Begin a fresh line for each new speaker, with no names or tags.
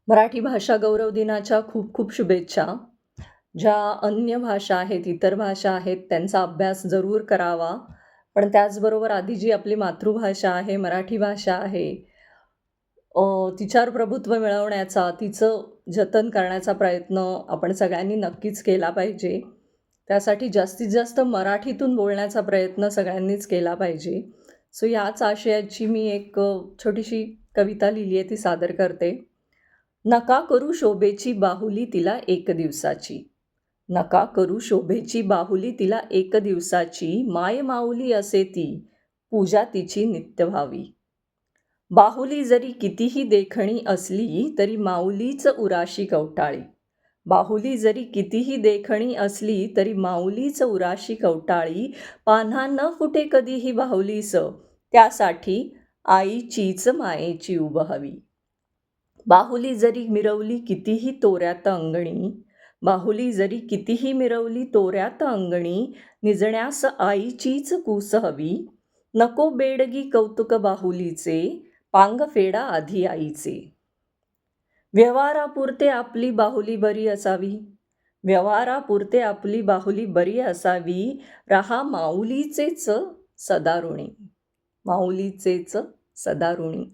मराठी भाषा गौरव दिनाच्या खूप खूप शुभेच्छा. ज्या अन्य भाषा आहेत, इतर भाषा आहेत, त्यांचा अभ्यास जरूर करावा. पण त्याचबरोबर आधी जी आपली मातृभाषा आहे, मराठी भाषा आहे, तिच्यावर प्रभुत्व मिळवण्याचा, तिचं जतन करण्याचा प्रयत्न आपण सगळ्यांनी नक्कीच केला पाहिजे. त्यासाठी जास्तीत जास्त मराठीतून बोलण्याचा प्रयत्न सगळ्यांनीच केला पाहिजे. सो याच आशयाची मी एक छोटीशी कविता लिहिली आहे, ती सादर करते. नका करू शोभेची बाहुली तिला एक दिवसाची. नका करू शोभेची बाहुली तिला एक दिवसाची. माय माऊली असे ती, पूजा तिची नित्य व्हावी. बाहुली जरी कितीही देखणी असली तरी माऊलीच उराशी कवटाळी. बाहुली जरी कितीही देखणी असली तरी माऊलीच उराशी कवटाळी. पान्हा न फुटे कधीही बाहुलीस, त्यासाठी आईचीच मायेची उब हवी. बाहुली जरी मिरवली कितीही तोऱ्यात अंगणी, बाहुली जरी कितीही मिरवली तोऱ्यात अंगणी, निजण्यास आईचीच कूस हवी. नको बेडगी कौतुक बाहुलीचे, पांग फेडा आधी आईचे. व्यवहारापुरते आपली बाहुली बरी असावी, व्यवहारापुरते आपली बाहुली बरी असावी. राहा माऊलीचेच सदा ऋणी, माऊलीचेच सदा ऋणी.